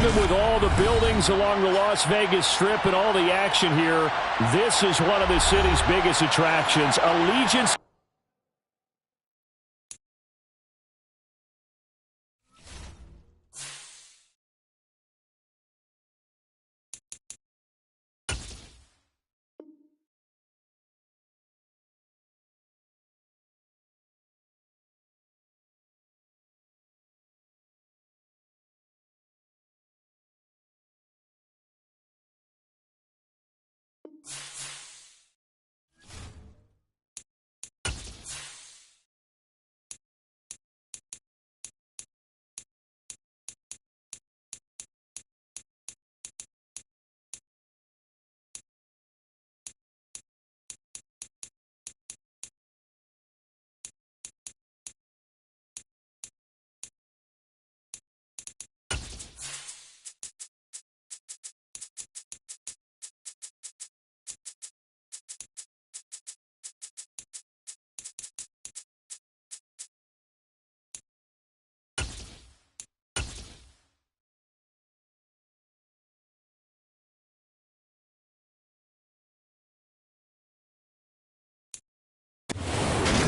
Even with all the buildings along the Las Vegas Strip and all the action here, this is one of the city's biggest attractions. Allegiant.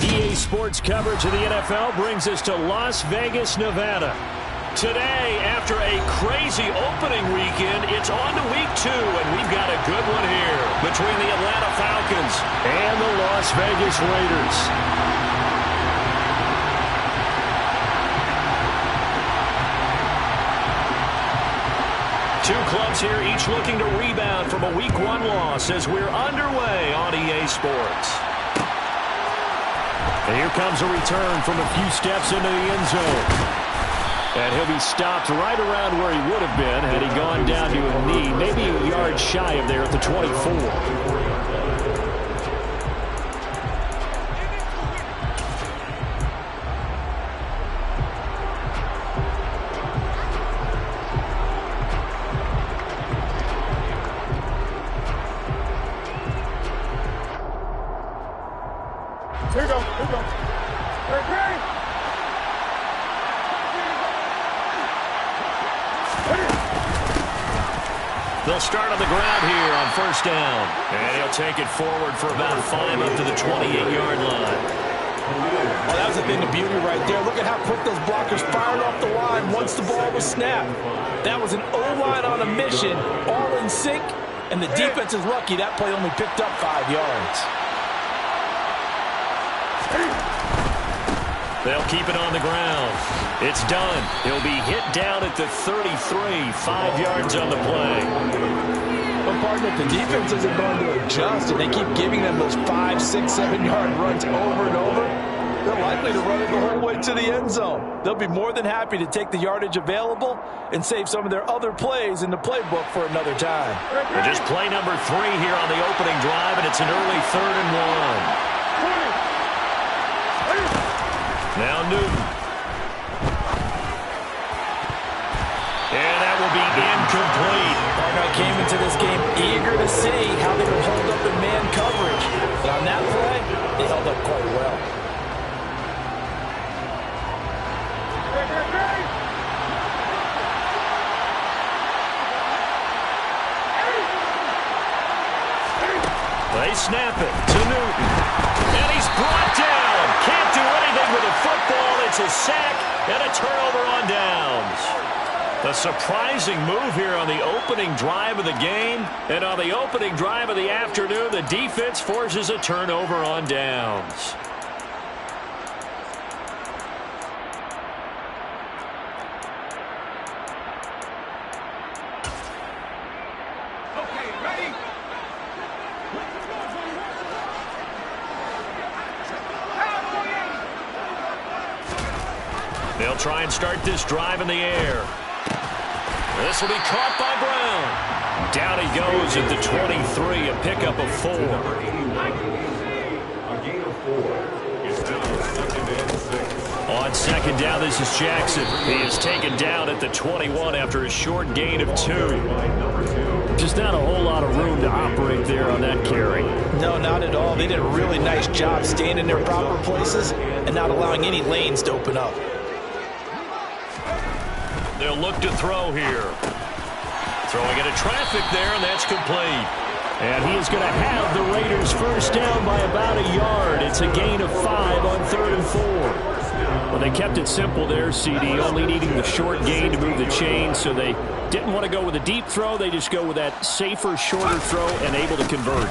EA Sports coverage of the NFL brings us to Las Vegas, Nevada. Today, after a crazy opening weekend, it's on to week 2, and we've got a good one here between the Atlanta Falcons and the Las Vegas Raiders. Two clubs here, each looking to rebound from a Week 1 loss as we're underway on EA Sports. And here comes a return from a few steps into the end zone. And he'll be stopped right around where he would have been had he gone down to a knee, maybe a yard shy of there at the 24. They'll start on the ground here on first down. And he'll take it forward for about 5 up to the 28-yard line. Well, that was a thing of beauty right there. Look at how quick those blockers fired off the line once the ball was snapped. That was an O-line on a mission, all in sync, and the defense is lucky that play only picked up 5 yards. They'll keep it on the ground. It's done. He'll be hit down at the 33, 5 yards on the play. Well, partner, the defense isn't going to adjust, and they keep giving them those 5, 6, 7-yard runs over and over. They're likely to run it the whole way to the end zone. They'll be more than happy to take the yardage available and save some of their other plays in the playbook for another time. Well, just play number 3 here on the opening drive, and it's an early 3rd and 1. Now Newton. And that will be incomplete. Barnett came into this game eager to see how they would hold up in man coverage. But on that play, they held up quite well. They snap it to Newton. And he's brought down. Can't do anything with a football. It's a sack and a turnover on downs. A surprising move here on the opening drive of the game. And on the opening drive of the afternoon, the defense forces a turnover on downs. They'll try and start this drive in the air. This will be caught by Brown. Down he goes at the 23, a pickup of 4. On second down, this is Jackson. He is taken down at the 21 after a short gain of 2. Just not a whole lot of room to operate there on that carry. No, not at all. They did a really nice job staying in their proper places and not allowing any lanes to open up. They'll look to throw here. Throwing into traffic there, and that's complete. And he is going to have the Raiders first down by about a yard. It's a gain of 5 on 3rd and 4. Well, they kept it simple there, CD, only needing the short gain to move the chain, so they didn't want to go with a deep throw. They just go with that safer, shorter throw and able to convert.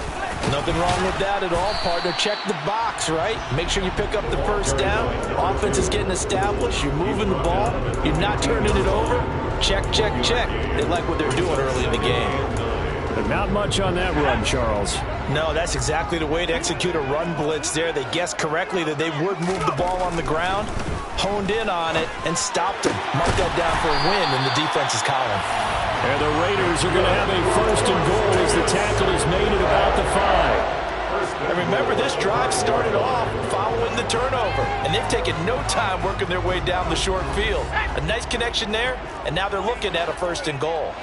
Nothing wrong with that at all, partner. Check the box, right? Make sure you pick up the first down. Offense is getting established. You're moving the ball. You're not turning it over. Check, check, check. They like what they're doing early in the game. But not much on that run, Charles. No, that's exactly the way to execute a run blitz there. They guessed correctly that they would move the ball on the ground, honed in on it, and stopped them. Mark that down for a win in the defense's column. And the Raiders are going to have a 1st and goal as the tackle is made at about the 5. And remember, this drive started off following the turnover, and they've taken no time working their way down the short field. A nice connection there, and now they're looking at a 1st and goal.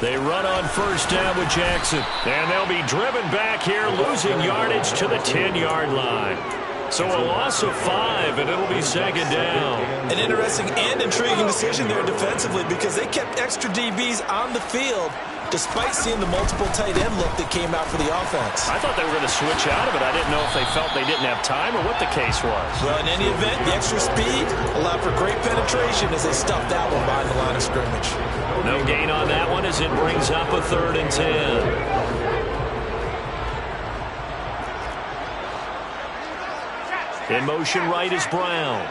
They run on 1st down with Jackson. And they'll be driven back here, losing yardage to the 10-yard line. So a loss of 5, and it'll be 2nd down. An interesting and intriguing decision there defensively because they kept extra DBs on the field despite seeing the multiple tight end look that came out for the offense. I thought they were going to switch out of it. I didn't know if they felt they didn't have time or what the case was. Well, in any event, the extra speed allowed for great penetration as they stuffed that one behind the line of scrimmage. No gain on that one as it brings up a 3rd and 10. In motion right is Brown.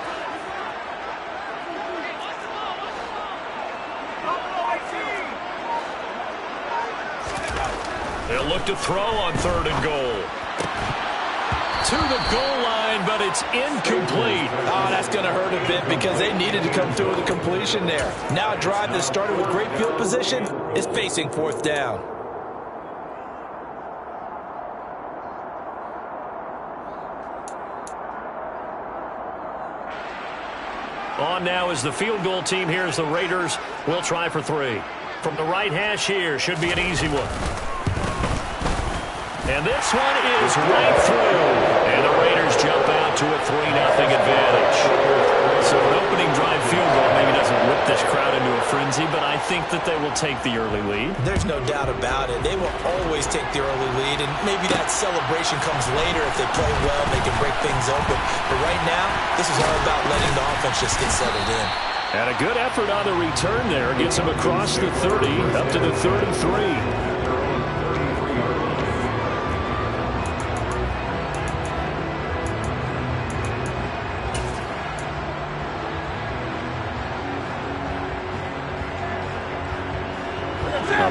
They'll look to throw on 3rd and goal. To the goal line, but it's incomplete. Oh, that's going to hurt a bit because they needed to come through with a completion there. Now a drive that started with great field position is facing 4th down. On now is the field goal team here as the Raiders will try for 3. From the right hash here, should be an easy one. And this one is right through. And the Raiders jump out to a 3-0 advantage. So an opening drive field goal maybe doesn't whip this crowd into a frenzy, but I think that they will take the early lead. There's no doubt about it. They will always take the early lead, and maybe that celebration comes later if they play well, they can break things open. But right now, this is all about letting the offense just get settled in. And a good effort on the return there. Gets him across the 30, up to the 3rd and 3.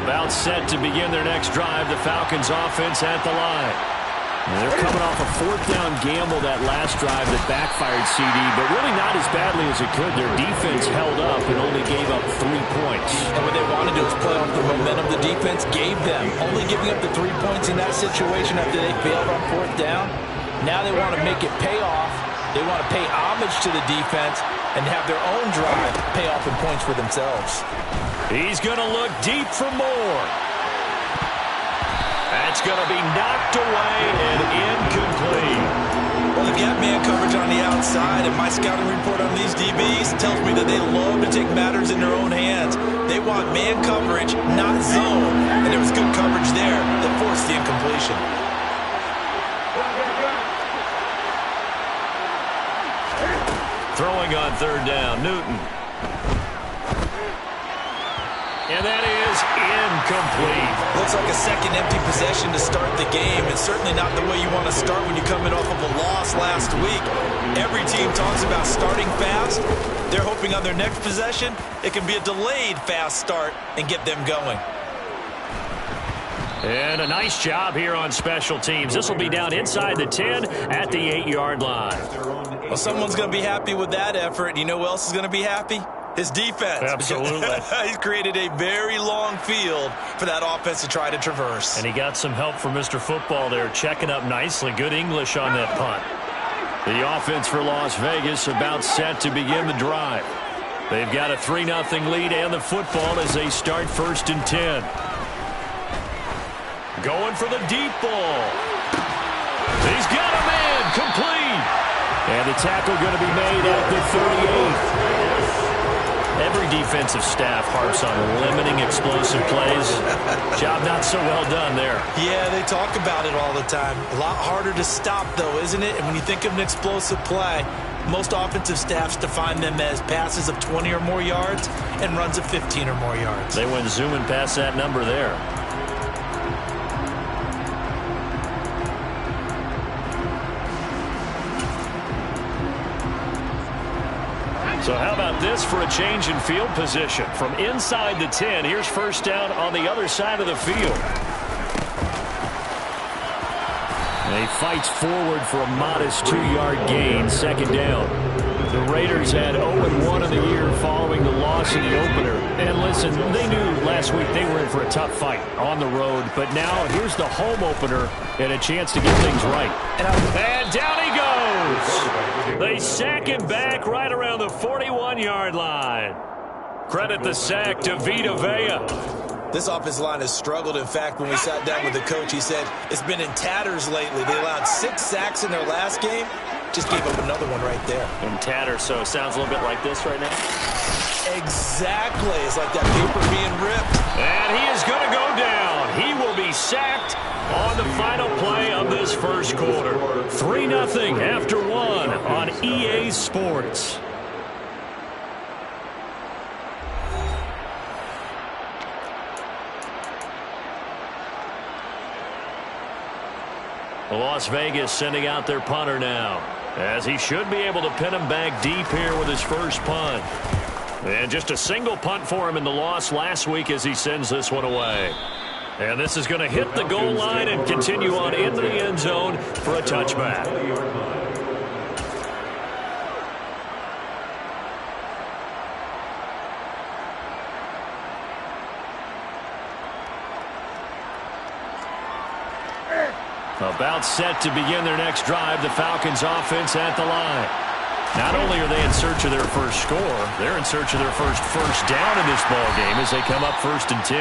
About set to begin their next drive. The Falcons offense at the line. And they're coming off a 4th down gamble that last drive that backfired, CD, but really not as badly as it could. Their defense held up and only gave up 3 points. And what they want to do is play off the momentum the defense gave them. Only giving up the 3 points in that situation after they failed on 4th down. Now they want to make it pay off. They want to pay homage to the defense and have their own drive pay off in points for themselves. He's going to look deep for more. That's going to be knocked away and incomplete. Well, they've got man coverage on the outside, and my scouting report on these DBs tells me that they love to take matters in their own hands. They want man coverage, not zone, and there was good coverage there that forced the incompletion. Throwing on 3rd down, Newton. And that is incomplete. Looks like a second empty possession to start the game, and certainly not the way you want to start when you're coming off of a loss last week. Every team talks about starting fast. They're hoping on their next possession, it can be a delayed fast start and get them going. And a nice job here on special teams. This will be down inside the 10 at the 8-yard line. Well, someone's going to be happy with that effort. You know who else is going to be happy? His defense. Absolutely. He's created a very long field for that offense to try to traverse. And he got some help from Mr. Football there, checking up nicely. Good English on that punt. The offense for Las Vegas about set to begin the drive. They've got a 3-0 lead and the football as they start 1st and 10. Going for the deep ball. He's got a man complete. And the tackle going to be made at the 38. Every defensive staff harps on limiting explosive plays. Job not so well done there. Yeah, they talk about it all the time. A lot harder to stop, though, isn't it? And when you think of an explosive play, most offensive staffs define them as passes of 20 or more yards and runs of 15 or more yards. They went zooming past that number there. So how about this for a change in field position? From inside the 10, here's first down on the other side of the field. And he fights forward for a modest 2-yard gain, second down. The Raiders had 0-1 in the year following the loss in the opener. And listen, they knew last week they were in for a tough fight on the road. But now here's the home opener and a chance to get things right. And down he goes. They sack him back right around the 41-yard line. Credit the sack to Vita Vea. This offensive line has struggled. In fact, when we sat down with the coach, he said it's been in tatters lately. They allowed 6 sacks in their last game. Just gave up another one right there. In tatters, so it sounds a little bit like this right now. Exactly. It's like that paper being ripped. And he is going to go down. He will be sacked on the final play of this first quarter. 3-0 after 1 on EA Sports. Las Vegas sending out their punter now, as he should be able to pin him back deep here with his first punt. And just a single punt for him in the loss last week as he sends this one away. And this is going to hit the goal line and continue on into the end zone for a touchback. About set to begin their next drive, the Falcons offense at the line. Not only are they in search of their first score, they're in search of their first down in this ball game as they come up 1st and 10.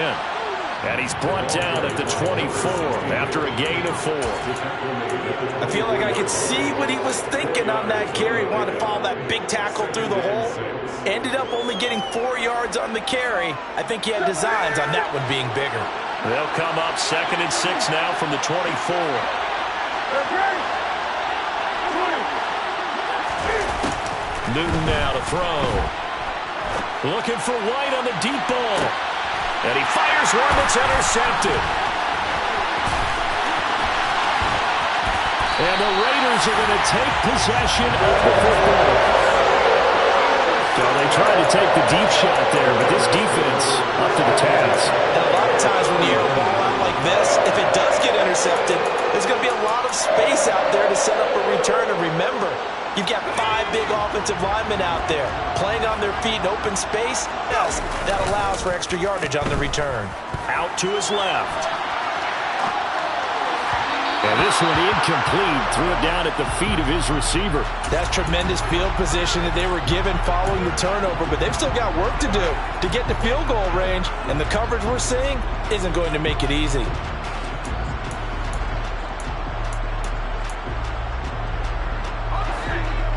And he's brought down at the 24 after a gain of 4. I feel like I could see what he was thinking on that carry. Wanted to follow that big tackle through the hole. Ended up only getting 4 yards on the carry. I think he had designs on that one being bigger. They'll come up 2nd and 6 now from the 24. Newton now to throw. Looking for White on the deep ball. And he fires one that's intercepted. And the Raiders are going to take possession of the football. So they tried to take the deep shot there, but this defense up to the task. And a lot of times when you air a ball out like this, if it does get intercepted, there's going to be a lot of space out there to set up a return. And remember, you've got 5 big offensive linemen out there playing on their feet in open space. Yes, that allows for extra yardage on the return. Out to his left. And this one incomplete. Threw it down at the feet of his receiver. That's tremendous field position that they were given following the turnover, but they've still got work to do to get to field goal range, and the coverage we're seeing isn't going to make it easy.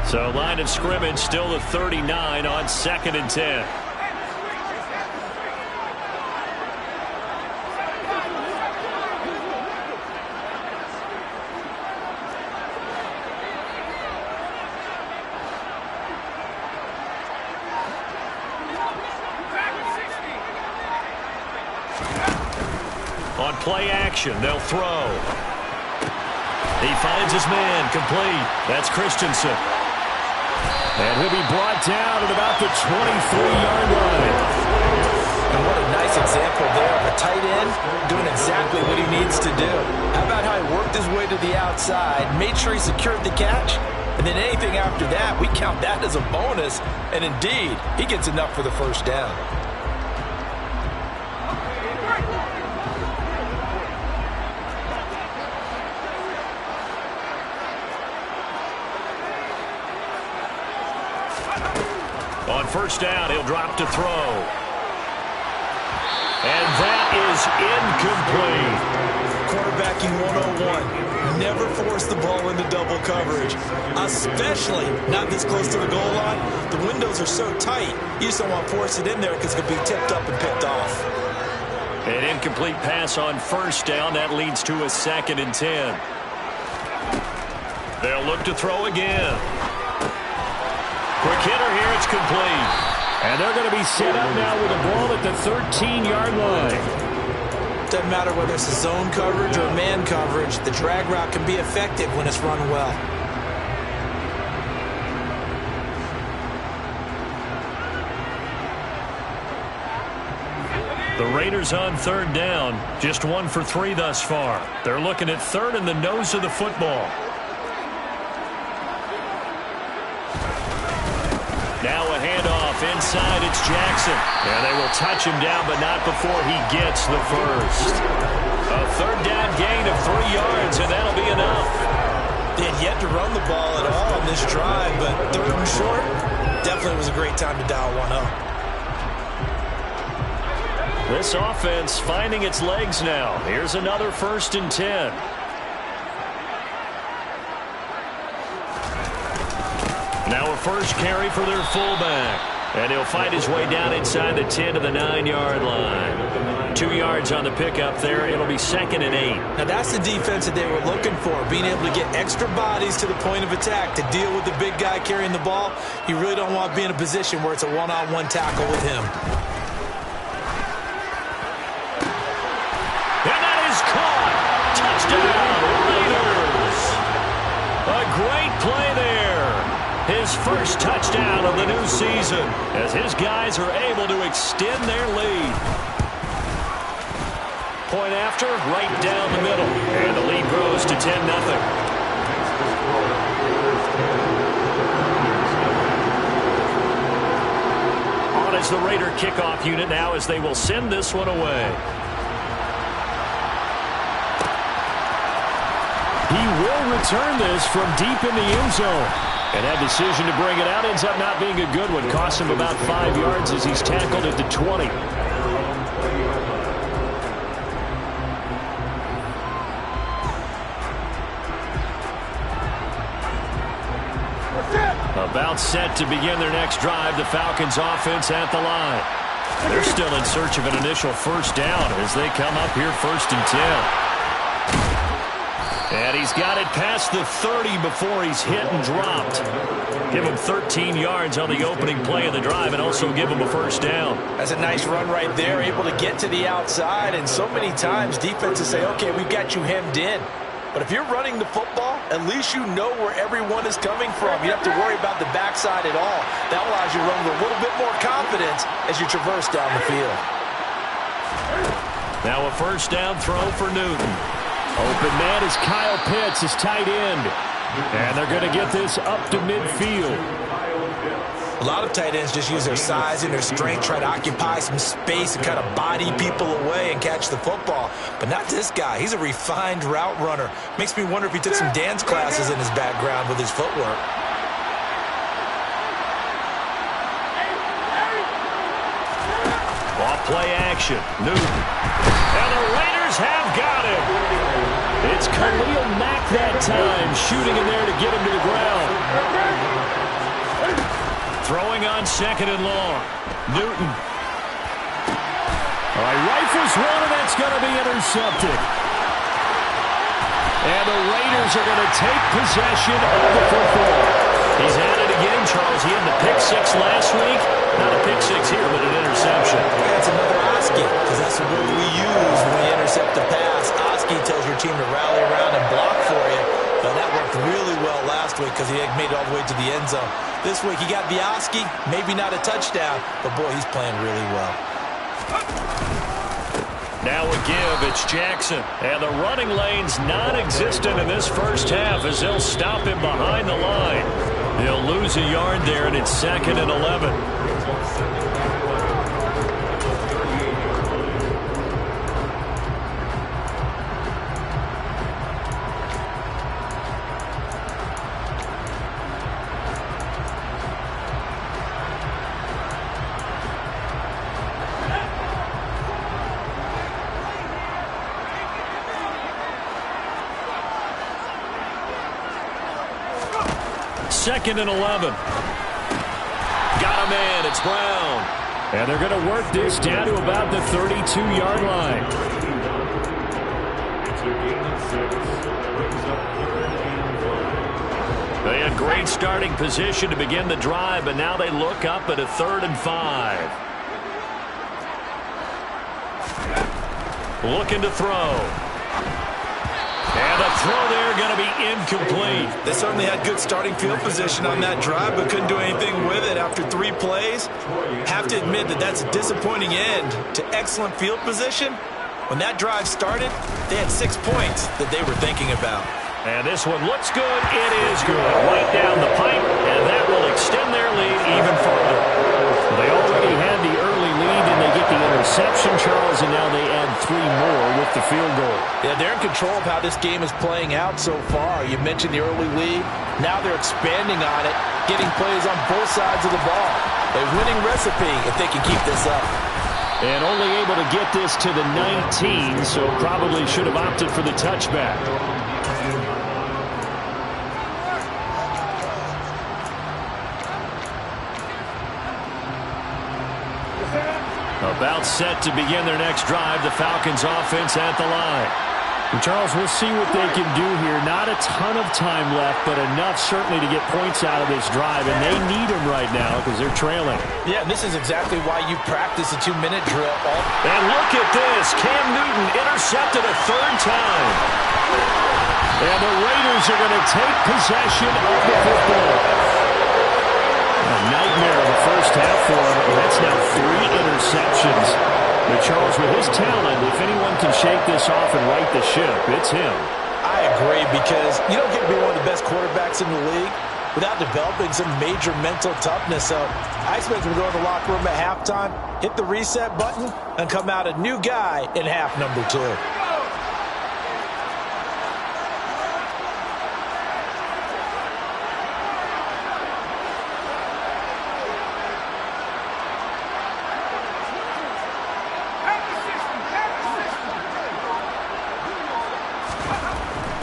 So line of scrimmage still the 39 on 2nd and 10. On play action, they'll throw. He finds his man, complete. That's Christensen. And he'll be brought down at about the 23-yard line. And what a nice example there of a tight end doing exactly what he needs to do. How about how he worked his way to the outside, made sure he secured the catch, and then anything after that, we count that as a bonus. And indeed, he gets enough for the first down. On first down, he'll drop to throw. And that is incomplete. quarterbacking 101. Never force the ball into double coverage, especially not this close to the goal line. The windows are so tight, you just don't want to force it in there because it could be tipped up and picked off. An incomplete pass on first down. That leads to a 2nd and 10. They'll look to throw again. Quick hitter here. It's complete. And they're going to be set up now with a ball at the 13-yard line. Doesn't matter whether it's a zone coverage or man coverage, the drag route can be effective when it's run well. The Raiders on 3rd down, just 1 for 3 thus far. They're looking at 3rd in the nose of the football. Now a handoff inside. It's Jackson. And they will touch him down, but not before he gets the first. A 3rd down gain of 3 yards, and that'll be enough. They had yet to run the ball at all on this drive, but 3rd and short definitely was a great time to dial one up. This offense finding its legs now. Here's another 1st and 10. Now a first carry for their fullback. And he'll fight his way down inside the 10 to the 9-yard line. 2 yards on the pickup there. It'll be 2nd and 8. Now that's the defense that they were looking for, being able to get extra bodies to the point of attack to deal with the big guy carrying the ball. You really don't want to be in a position where it's a one-on-one tackle with him. And that is caught. Touchdown, Raiders. A great play there. His first touchdown of the new season as his guys are able to extend their lead. Point after, right down the middle. And the lead grows to 10-0. On is the Raider kickoff unit now as they will send this one away. He will return this from deep in the end zone. And that decision to bring it out ends up not being a good one. Costs him about 5 yards as he's tackled at the 20. About set to begin their next drive. The Falcons offense at the line. They're still in search of an initial first down as they come up here 1st and 10. And he's got it past the 30 before he's hit and dropped. Give him 13 yards on the opening play of the drive and also give him a first down. That's a nice run right there, able to get to the outside. And so many times defenses say, okay, we've got you hemmed in. But if you're running the football, at least you know where everyone is coming from. You don't have to worry about the backside at all. That allows you to run with a little bit more confidence as you traverse down the field. Now a first down throw for Newton. Open man is Kyle Pitts, his tight end. And they're going to get this up to midfield. A lot of tight ends just use their size and their strength, try to occupy some space and kind of body people away and catch the football. But not this guy. He's a refined route runner. Makes me wonder if he took some dance classes in his background with his footwork. Off play action. Newton. And the Raiders have got him. It's Khalil Mack that time, shooting in there to get him to the ground. Throwing on 2nd and long. Newton. All right, rifles one, and that's going to be intercepted. And the Raiders are going to take possession of the football. He's at it again, Charles. He had the pick 6 last week. Not a pick 6 here, but an interception. That's another Oski, because that's the word we use when we intercept a pass. Oski tells your team to rally around and block for you. But that worked really well last week because he made it all the way to the end zone. This week he got the Oski, maybe not a touchdown, but boy, he's playing really well. Now a give, it's Jackson. And the running lane's non-existent in this first half as they'll stop him behind the line. He'll lose a yard there, and it's 2nd and 11. 2nd and 11. Got a man. It's Brown. And they're going to work this down to about the 32-yard line. They had great starting position to begin the drive, but now they look up at a 3rd and 5. Looking to throw. And the throw there going to be incomplete. They certainly had good starting field position on that drive, but couldn't do anything with it after 3 plays. Have to admit that that's a disappointing end to excellent field position. When that drive started, they had 6 points that they were thinking about. And this one looks good. It is good. Right down the pipe, and that will extend their lead even further. They already had the early lead, and they get the interception, Charles, and now they add 3 more with the field goal. Yeah, they're in control of how this game is playing out so far. You mentioned the early lead. Now they're expanding on it, getting plays on both sides of the ball. A winning recipe if they can keep this up. And only able to get this to the 19, so probably should have opted for the touchback. About set to begin their next drive, the Falcons offense at the line. And Charles, we'll see what they can do here. Not a ton of time left, but enough certainly to get points out of this drive, and they need them right now because they're trailing. Yeah, and this is exactly why you practice a 2-minute drill. And look at this. Cam Newton intercepted a 3rd time. And the Raiders are going to take possession of the football. A nightmare in the first half for him. That's now 3 interceptions. But Charles, with his talent, if anyone can shake this off and right the ship, it's him. I agree, because you don't get to be one of the best quarterbacks in the league without developing some major mental toughness. So I expect him to go in the locker room at halftime, hit the reset button, and come out a new guy in half number 2.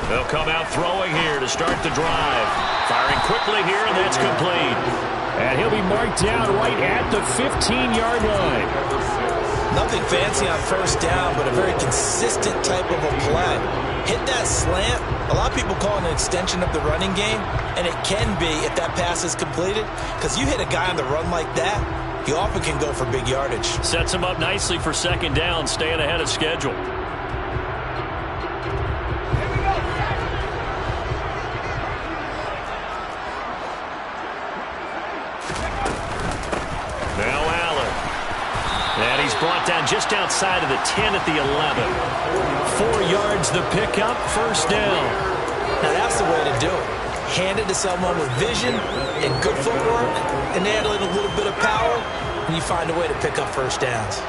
They'll come out throwing here to start the drive. Firing quickly here, and that's complete. And he'll be marked down right at the 15-yard line. Nothing fancy on first down, but a very consistent type of a play. Hit that slant. A lot of people call it an extension of the running game, and it can be if that pass is completed, because you hit a guy on the run like that, he often can go for big yardage. Sets him up nicely for 2nd down, staying ahead of schedule. Brought down just outside of the 10 at the 11. 4 yards the pickup, 1st down. Now that's the way to do it. Hand it to someone with vision and good footwork, and add a little bit of power, and you find a way to pick up 1st downs.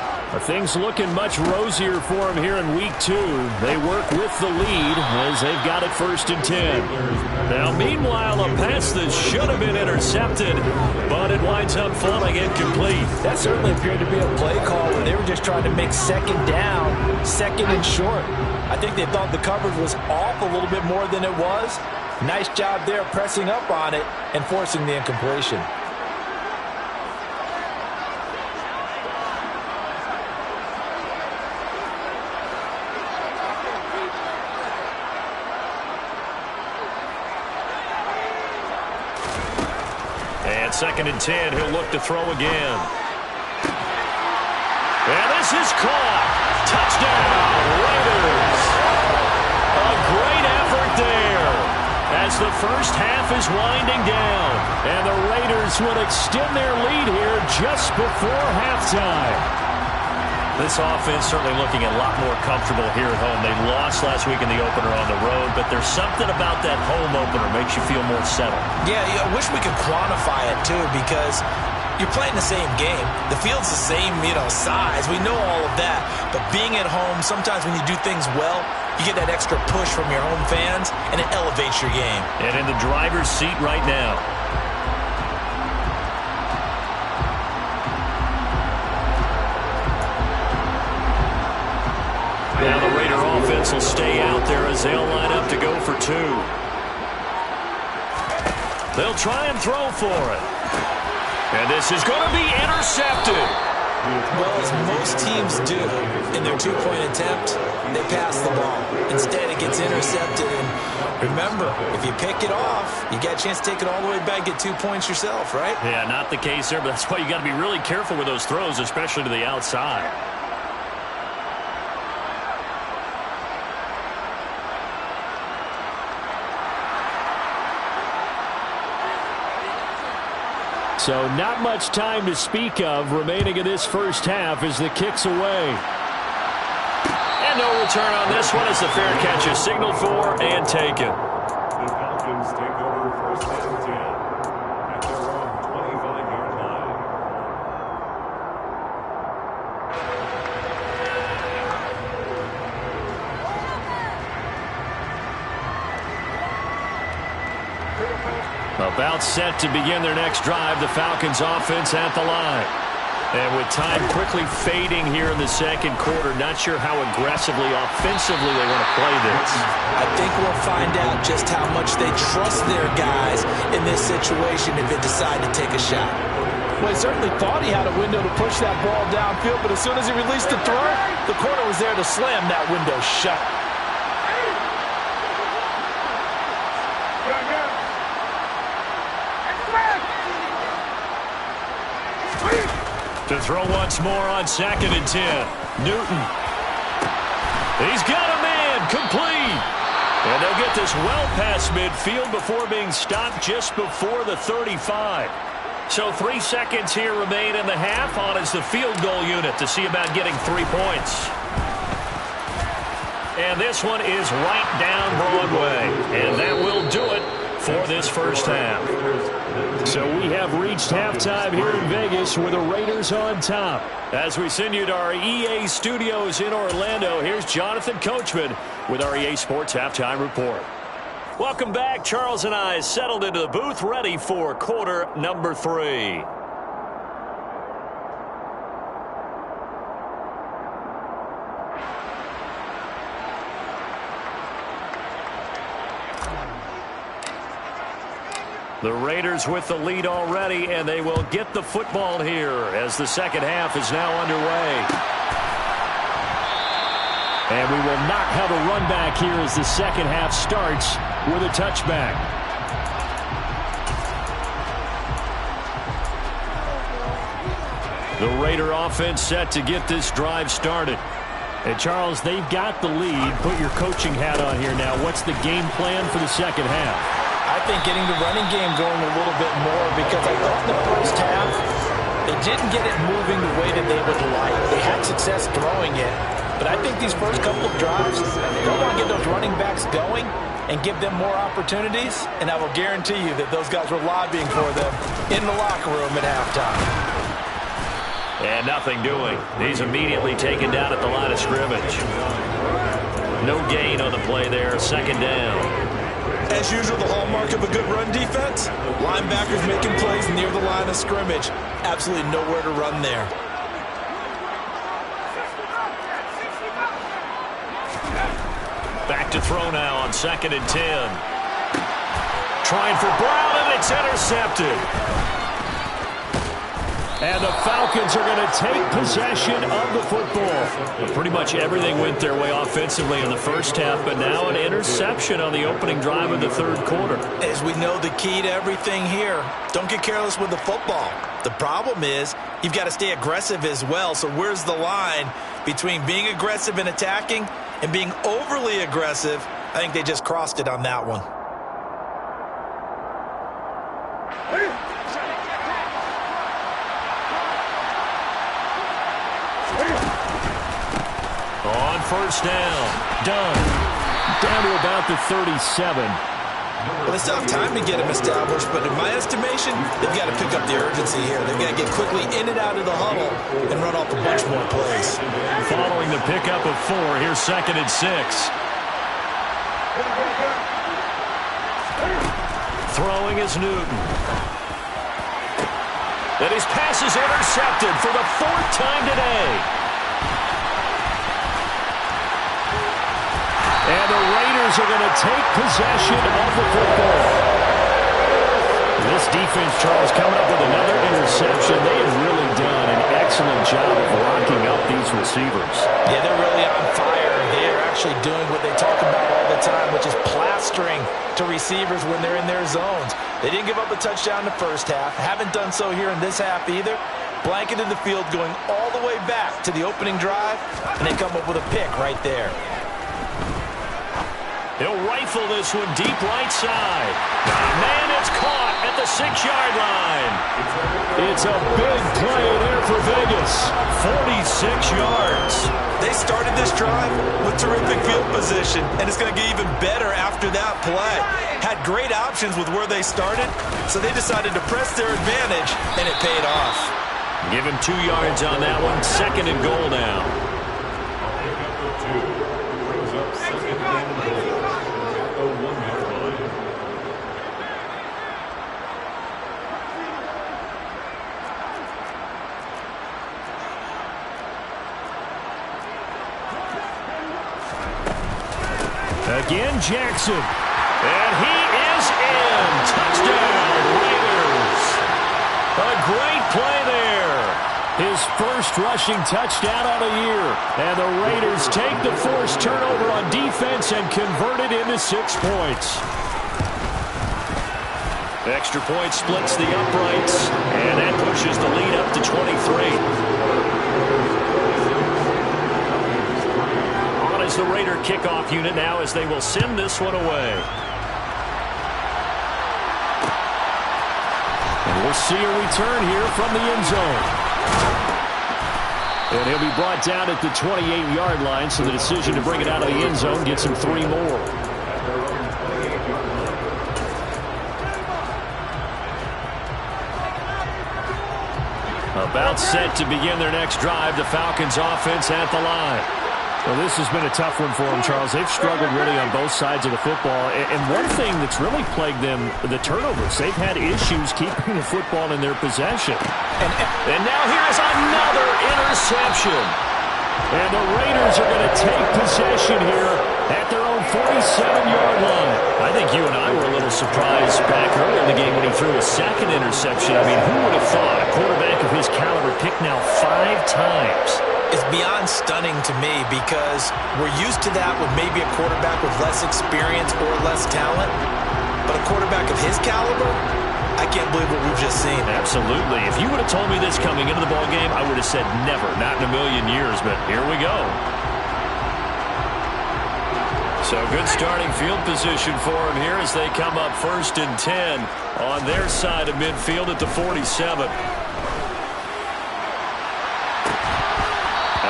Things looking much rosier for him here in week 2. They work with the lead as they've got it 1st and 10. Now, meanwhile, a pass that should have been intercepted, but it winds up falling incomplete. That certainly appeared to be a play call where they were just trying to make 2nd down, 2nd and short. I think they thought the coverage was off a little bit more than it was. Nice job there pressing up on it and forcing the incompletion. And 2nd and 10, he'll look to throw again. And this is caught. Touchdown, Raiders. A great effort there as the first half is winding down. And the Raiders will extend their lead here just before halftime. This offense certainly looking a lot more comfortable here at home. They lost last week in the opener on the road, but there's something about that home opener makes you feel more settled. Yeah, I wish we could quantify it too, because you're playing the same game. The field's the same, size. We know all of that. But being at home, sometimes when you do things well, you get that extra push from your home fans, and it elevates your game. And in the driver's seat right now. Now the Raider offense will stay out there as they'll line up to go for 2. They'll try and throw for it. And this is going to be intercepted. Well, as most teams do in their two-point attempt, they pass the ball. Instead, it gets intercepted. And remember, if you pick it off, you get a chance to take it all the way back, get 2 points yourself, right? Yeah, not the case there, but that's why you got to be really careful with those throws, especially to the outside. So not much time to speak of remaining in this first half as the kick's away. And no return on this one as the fair catch is signaled for and taken. The Falcons take over first and 10 at their own 25-yard line. About set to begin their next drive, the Falcons offense at the line. And with time quickly fading here in the second quarter, not sure how aggressively, offensively they want to play this. I think we'll find out just how much they trust their guys in this situation if they decide to take a shot. Well, he certainly thought he had a window to push that ball downfield, but as soon as he released the throw, the corner was there to slam that window shut. To throw once more on 2nd and 10. Newton. He's got a man. Complete. And they'll get this well past midfield before being stopped just before the 35. So 3 seconds here remain in the half. On is the field goal unit to see about getting 3 points. And this one is right down Broadway. And that will do it for this first half. So we have reached halftime here in Vegas with the Raiders on top. As we send you to our EA studios in Orlando, here's Jonathan Coachman with our EA Sports Halftime Report. Welcome back. Charles and I settled into the booth ready for quarter number 3. The Raiders with the lead already, and they will get the football here as the second half is now underway. And we will not have a run back here as the second half starts with a touchback. The Raider offense set to get this drive started. And Charles, they've got the lead. Put your coaching hat on here now. What's the game plan for the second half? I think getting the running game going a little bit more, because I thought in the first half they didn't get it moving the way that they would like. They had success throwing it, but I think these first couple of drives, they'll want to get those running backs going and give them more opportunities, and I will guarantee you that those guys were lobbying for them in the locker room at halftime. And nothing doing. He's immediately taken down at the line of scrimmage. No gain on the play there, second down. As usual, the hallmark of a good run defense, linebackers making plays near the line of scrimmage. Absolutely nowhere to run there. Back to throw now on 2nd and 10. Trying for Brown, and it's intercepted. And the Falcons are going to take possession of the football. Pretty much everything went their way offensively in the first half, but now an interception on the opening drive of the third quarter. As we know, the key to everything here, don't get careless with the football. The problem is you've got to stay aggressive as well. So where's the line between being aggressive and attacking and being overly aggressive? I think they just crossed it on that one. On first down, done. Down to about the 37. Well, they still have time to get him established, but in my estimation, they've got to pick up the urgency here. They've got to get quickly in and out of the huddle and run off a bunch more plays. Following the pickup of 4, here's 2nd and 6. Throwing is Newton. And his pass is intercepted for the 4th time today. And the Raiders are going to take possession of the football. defense, Charles, coming up with another interception. They have really done an excellent job of locking up these receivers. Yeah, they're really on fire. They are actually doing what they talk about all the time, which is plastering to receivers when they're in their zones. They didn't give up a touchdown in the first half. Haven't done so here in this half either. Blanketed the field going all the way back to the opening drive, and they come up with a pick right there. He'll rifle this one deep right side. Man, it's caught at the 6-yard line. It's a big play there for Vegas. 46 yards. They started this drive with terrific field position, and it's going to get even better after that play. Had great options with where they started, so they decided to press their advantage, and it paid off. Give him 2 yards on that one. 2nd and goal now. Brings up 2nd and goal. At the 1-yard line. Again, Jackson. And he is in. Touchdown, Raiders. A great play there. His first rushing touchdown on the year. And the Raiders take the forced turnover on defense and convert it into 6 points. Extra point splits the uprights, and that pushes the lead up to 23. On is the Raider kickoff unit now as they will send this one away. And we'll see a return here from the end zone. And he'll be brought down at the 28-yard line, so the decision to bring it out of the end zone gets him 3 more. About set to begin their next drive, the Falcons offense at the line. Well, this has been a tough one for them, Charles. They've struggled really on both sides of the football. And one thing that's really plagued them, the turnovers. They've had issues keeping the football in their possession. And now here's another interception. And the Raiders are going to take possession here at their own 47-yard line. I think you and I were a little surprised back early in the game when he threw a 2nd interception. I mean, who would have thought a quarterback of his caliber picked now 5 times? It's beyond stunning to me because we're used to that with maybe a quarterback with less experience or less talent. But a quarterback of his caliber, I can't believe what we've just seen. Absolutely. If you would have told me this coming into the ballgame, I would have said never, not in a million years. But here we go. So good starting field position for him here as they come up 1st and 10 on their side of midfield at the 47.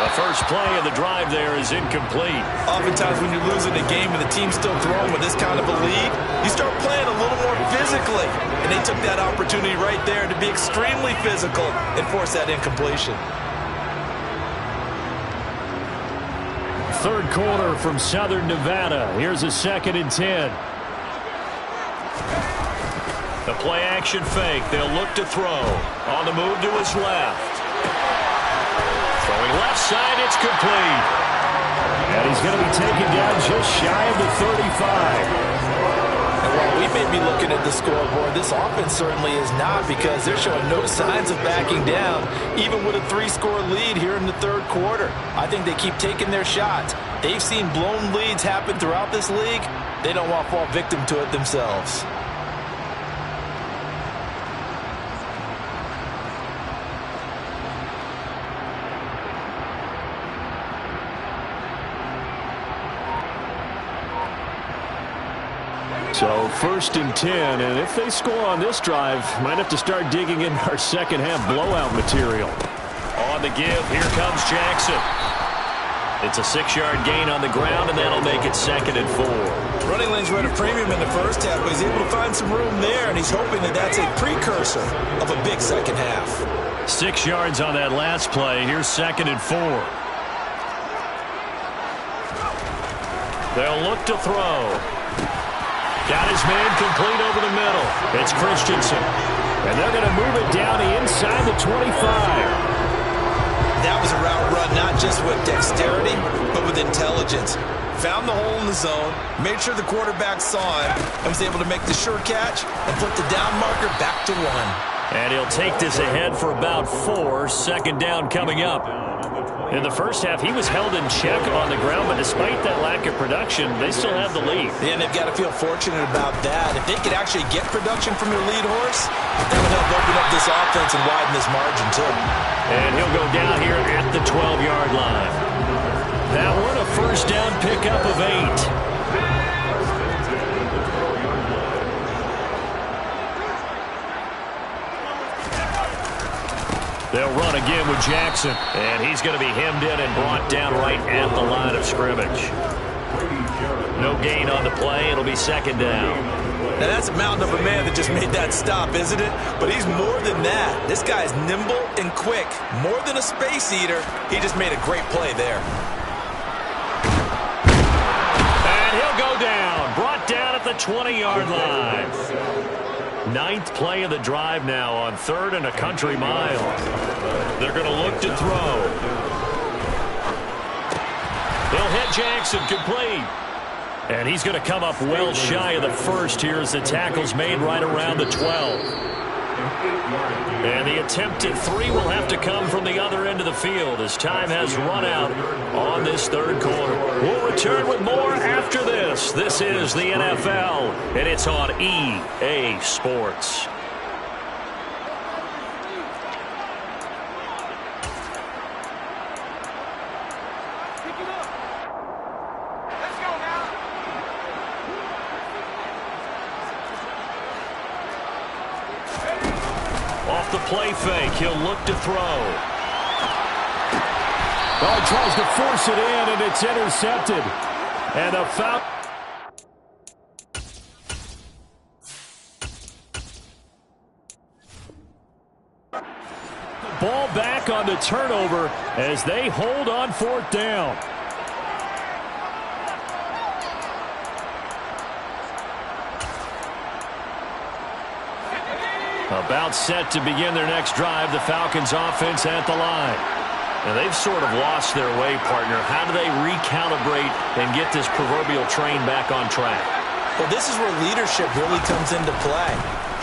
The first play of the drive there is incomplete. Oftentimes when you're losing a game and the team's still throwing with this kind of a lead, you start playing a little more physically. And they took that opportunity right there to be extremely physical and force that incompletion. 3rd quarter from Southern Nevada. Here's a 2nd and 10. The play action fake. They'll look to throw. On the move to his left. Throwing left side, it's complete. And he's going to be taken down just shy of the 35. And while we may be looking at the scoreboard, this offense certainly is not because they're showing no signs of backing down, even with a 3-score lead here in the 3rd quarter. I think they keep taking their shots. They've seen blown leads happen throughout this league. They don't want to fall victim to it themselves. So 1st and 10, and if they score on this drive, might have to start digging in our 2nd half blowout material. On the give, here comes Jackson. It's a 6-yard gain on the ground, and that'll make it 2nd and 4. Running lanes were at a premium in the first half, but he's able to find some room there, and he's hoping that that's a precursor of a big 2nd half. 6 yards on that last play. Here's 2nd and 4. They'll look to throw. Got his man complete over the middle. It's Christensen. And they're going to move it down the inside the 25. That was a route run not just with dexterity, but with intelligence. found the hole in the zone, made sure the quarterback saw him, and was able to make the sure catch and put the down marker back to 1. And he'll take this ahead for about 4. Second down coming up. In the first half, he was held in check on the ground, but despite that lack of production, they still have the lead. Yeah, and they've got to feel fortunate about that. If they could actually get production from their lead horse, that would help open up this offense and widen this margin, too. And he'll go down here at the 12-yard line. That one, a first down pickup of 8. They'll run again with Jackson, and he's going to be hemmed in and brought down right at the line of scrimmage. No gain on the play. It'll be second down. Now, that's a mountain of a man that just made that stop, isn't it? But he's more than that. This guy's nimble and quick. More than a space eater. He just made a great play there. And he'll go down. Brought down at the 20-yard line. 9th play of the drive now on 3rd and a country mile. They're going to look to throw. He'll hit Jackson, complete. And he's going to come up well shy of the first here as the tackle's made right around the 12. And the attempted 3 will have to come from the other end of the field as time has run out on this third quarter. We'll return with more after this. This is the NFL, and it's on EA Sports. Off the play fake, he'll look to throw. Oh, he tries to force it in, and it's intercepted. And a foul. Ball back on the turnover as they hold on 4th down. About set to begin their next drive, the Falcons offense at the line. Now they've sort of lost their way, partner. How do they recalibrate and get this proverbial train back on track? Well, this is where leadership really comes into play.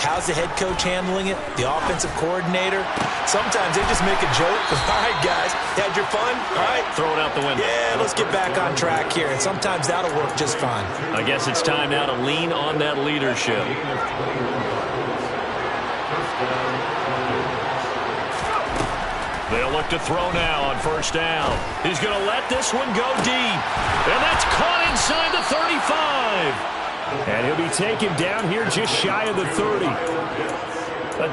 How's the head coach handling it? The offensive coordinator? Sometimes they just make a joke. All right, guys, had your fun? All right. Throw it out the window. Yeah, let's get back on track here. And sometimes that'll work just fine. I guess it's time now to lean on that leadership. They'll look to throw now on 1st down. He's going to let this one go deep. And that's caught inside the 35. And he'll be taken down here just shy of the 30.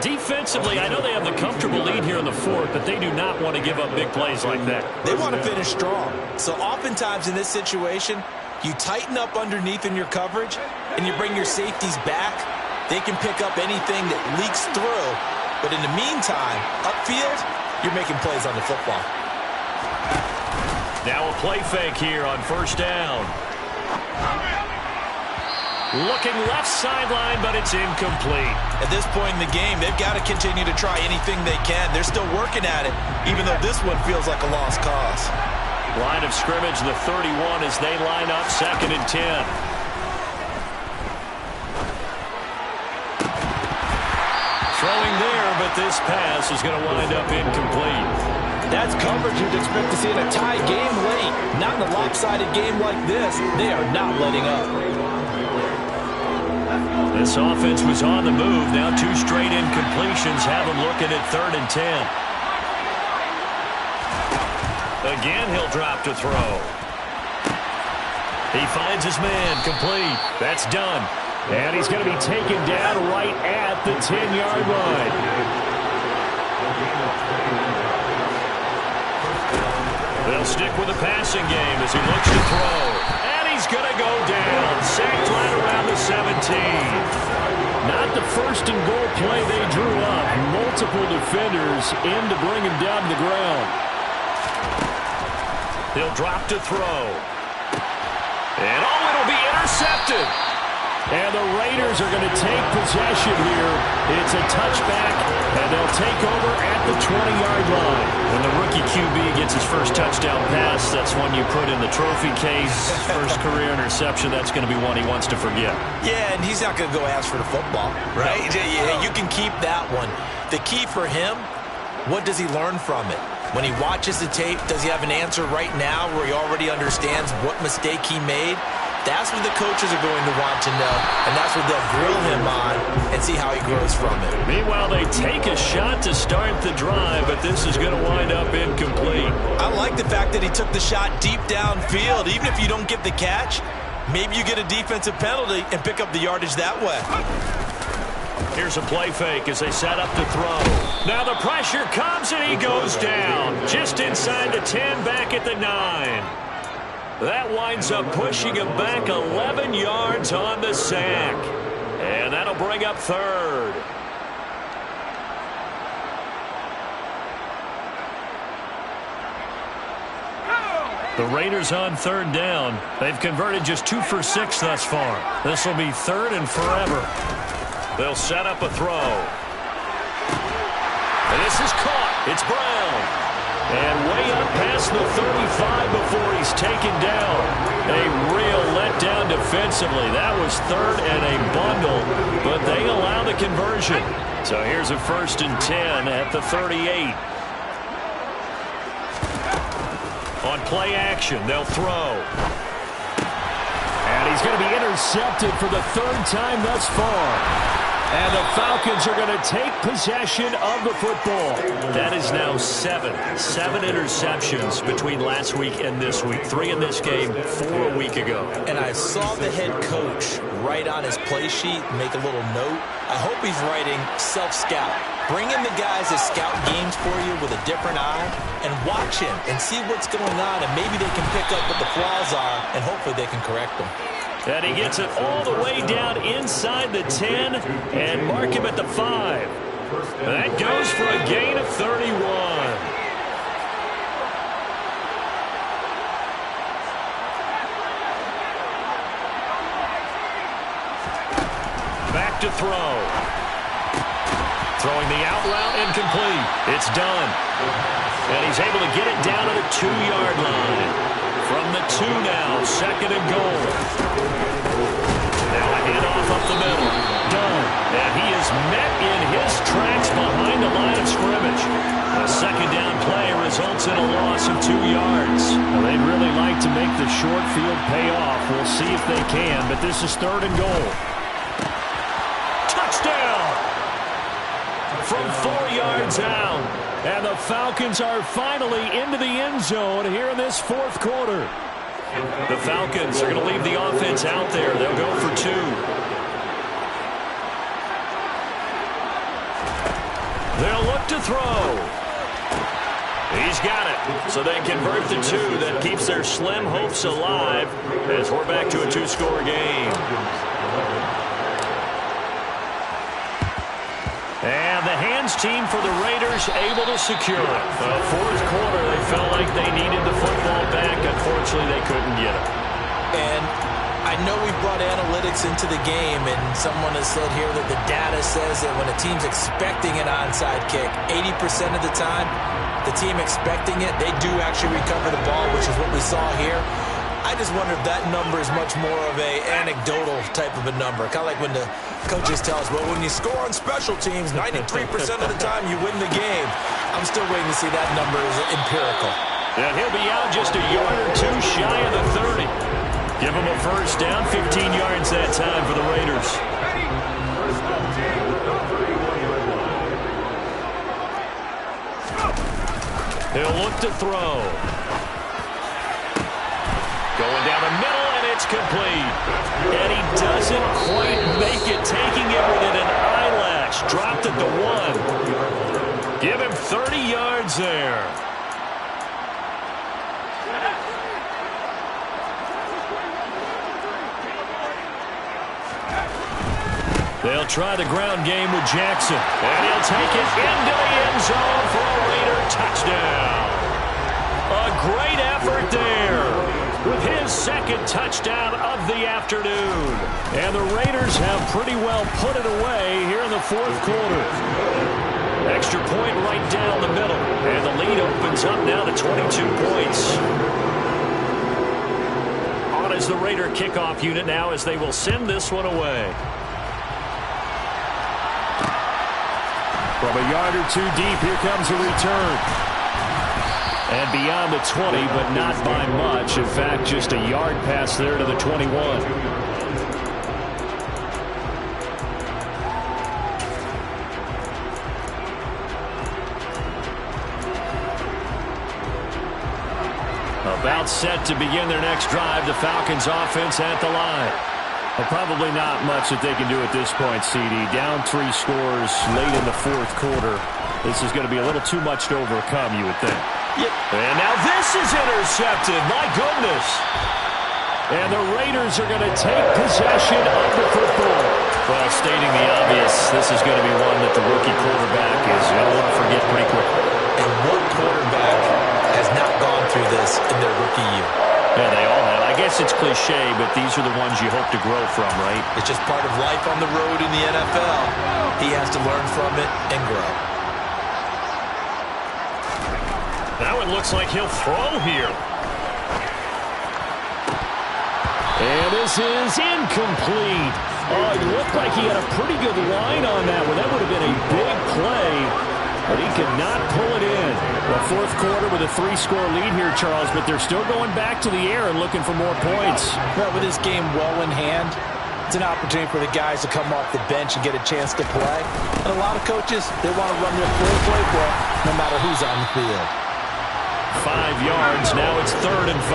Defensively, I know they have the comfortable lead here in the 4th, but they do not want to give up big plays like that. They want to finish strong. So oftentimes in this situation, you tighten up underneath in your coverage, and you bring your safeties back. They can pick up anything that leaks through. But in the meantime, upfield, you're making plays on the football. Now a play fake here on 1st down. Looking left sideline, but it's incomplete. At this point in the game, they've got to continue to try anything they can. They're still working at it, even though this one feels like a lost cause. Line of scrimmage, the 31 as they line up 2nd and 10. Throwing there, but this pass is going to wind up incomplete. That's coverage you'd expect to see in a tie game late. Not in a lopsided game like this. They are not letting up. This offense was on the move. Now 2 straight incompletions have them looking at 3rd and 10. Again, he'll drop to throw. He finds his man, complete. That's done. And he's going to be taken down right at the 10-yard line. They'll stick with the passing game as he looks to throw. And he's going to go down. Sacked right around the 17. Not the 1st and goal play they drew up. Multiple defenders in to bring him down to the ground. He'll drop to throw. And it'll be intercepted. And the Raiders are going to take possession here. It's a touchback, and they'll take over at the 20-yard line. When the rookie QB gets his first touchdown pass, that's one you put in the trophy case. First career interception, that's going to be one he wants to forget. Yeah, and he's not going to go ask for the football, right? No. You can keep that one. The key for him, what does he learn from it? When he watches the tape, does he have an answer right now where he already understands what mistake he made? That's what the coaches are going to want to know, and that's what they'll grill him on and see how he grows from it. Meanwhile, they take a shot to start the drive, but this is going to wind up incomplete. I like the fact that he took the shot deep downfield. Even if you don't get the catch, maybe you get a defensive penalty and pick up the yardage that way. Here's a play fake as they set up to throw. Now the pressure comes, and he goes down. Just inside the 10, back at the 9. That winds up pushing him back 11 yards on the sack. And that'll bring up third. The Raiders on third down. They've converted just 2 for 6 thus far. This will be third and forever. They'll set up a throw. And this is caught. It's Brown. And way up past the 35 before he's taken down. A real letdown defensively. That was third and a bundle, but they allow the conversion. So here's a 1st and 10 at the 38. On play action, they'll throw. And he's going to be intercepted for the 3rd time thus far. And the Falcons are going to take possession of the football. That is now 7 interceptions between last week and this week. 3 in this game, 4 a week ago. And I saw the head coach write on his play sheet, make a little note. I hope he's writing self-scout. Bring in the guys that scout games for you with a different eye and watch him and see what's going on, and maybe they can pick up what the flaws are, and hopefully they can correct them. And he gets it all the way down inside the 10 and mark him at the 5. That goes for a gain of 31. Back to throw. Throwing the out route, incomplete. It's done. And he's able to get it down to the 2-yard line. From the 2 now, 2nd and goal. Now a handoff up the middle. Done. And he is met in his tracks behind the line of scrimmage. A 2nd down play results in a loss of 2 yards. Well, they'd really like to make the short field pay off. We'll see if they can, but this is 3rd and goal. Touchdown! From 4 yards out. And the Falcons are finally into the end zone here in this 4th quarter. The Falcons are going to leave the offense out there. They'll go for 2. They'll look to throw. He's got it. So they convert the 2. That keeps their slim hopes alive as we're back to a 2-score game. And the hands team for the Raiders able to secure it. The 4th quarter, they felt like they needed the football back. Unfortunately, they couldn't get it. And I know we brought analytics into the game, and someone has said here that the data says that when a team's expecting an onside kick, 80% of the time, the team expecting it, they do actually recover the ball, which is what we saw here. I just wonder if that number is much more of a anecdotal type of a number. Kind of like when the coaches tell us, well, when you score on special teams, 93% of the time you win the game. I'm still waiting to see that number is empirical. And he'll be out just a yard or 2 shy of the 30. Give him a 1st down, 15 yards that time for the Raiders. He'll look to throw. Going down the middle, and it's complete. And he doesn't quite make it, taking it within an eyelash. Dropped at the 1. Give him 30 yards there. They'll try the ground game with Jackson. And he'll take it into the end zone for a Raider touchdown. A great effort there with his his second touchdown of the afternoon. And the Raiders have pretty well put it away here in the fourth quarter. Extra point right down the middle. And the lead opens up now to 22 points. On is the Raider kickoff unit now as they will send this one away. From a yard or two deep, here comes a return. And beyond the 20, but not by much. In fact, just a yard pass there to the 21. About set to begin their next drive. The Falcons offense at the line. Well, probably not much that they can do at this point, CD. Down 3 scores late in the fourth quarter. This is going to be a little too much to overcome, you would think. Yep. And now this is intercepted. My goodness. And the Raiders are going to take possession of the football. Well, stating the obvious, this is going to be one that the rookie quarterback is going to want to forget pretty quickly. And what quarterback has not gone through this in their rookie year? Yeah, they all have. I guess it's cliche, but these are the ones you hope to grow from, right? It's just part of life on the road in the NFL. He has to learn from it and grow. Now it looks like he'll throw here. And this is incomplete. Oh, it looked like he had a pretty good line on that one. That would have been a big play, but he could not pull it in. The fourth quarter with a 3-score lead here, Charles, but they're still going back to the air and looking for more points. Well, with this game well in hand, it's an opportunity for the guys to come off the bench and get a chance to play. And a lot of coaches, they want to run their full playbook no matter who's on the field. 5 yards. Now it's 3rd and 5.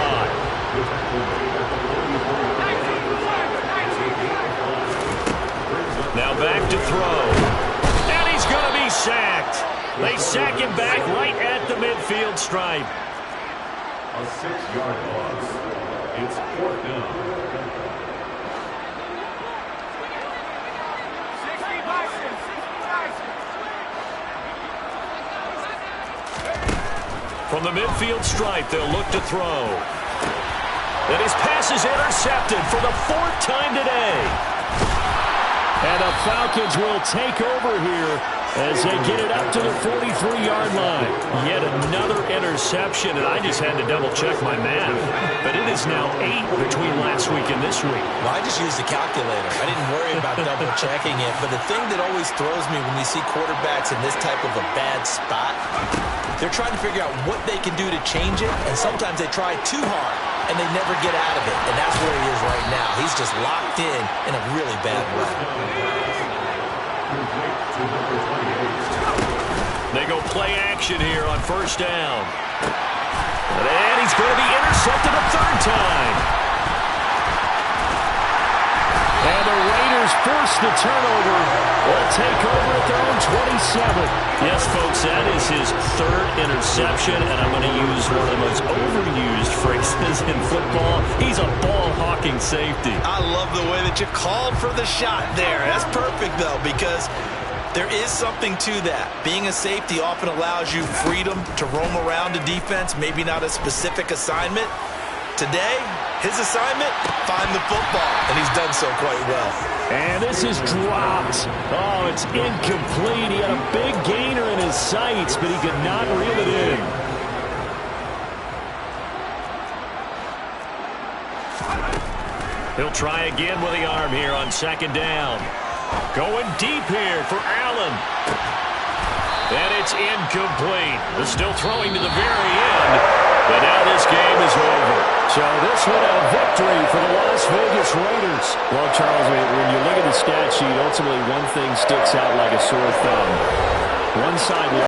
Now back to throw. And he's going to be sacked. They sack him back right at the midfield stripe. A 6-yard loss. It's 4th down. From the midfield stripe, they'll look to throw. And his pass is intercepted for the 4th time today. And the Falcons will take over here as they get it up to the 43-yard line. Yet another interception, and I just had to double-check my math. But it is now 8 between last week and this week. Well, I just used the calculator. I didn't worry about double-checking it. But the thing that always throws me when you see quarterbacks in this type of a bad spot, they're trying to figure out what they can do to change it, and sometimes they try too hard, and they never get out of it. And that's where he is right now. He's just locked in a really bad way. They go play action here on 1st down. And he's going to be intercepted a 3rd time. And the Raiders force the turnover. They'll take over at their own 27. Yes, folks, that is his 3rd interception, and I'm going to use one of the most overused phrases in football. He's a ball-hawking safety. I love the way that you called for the shot there. That's perfect, though, because there is something to that. Being a safety often allows you freedom to roam around the defense, maybe not a specific assignment. Today, his assignment, find the football, and he's done so quite well. And this is dropped. Oh, it's incomplete. He had a big gainer in his sights, but he could not reel it in. He'll try again with the arm here on 2nd down. Going deep here for Allen. And it's incomplete. They're still throwing to the very end. But now this game is over. So this one a victory for the Las Vegas Raiders. Well, Charles, when you look at the stat sheet, ultimately one thing sticks out like a sore thumb. One side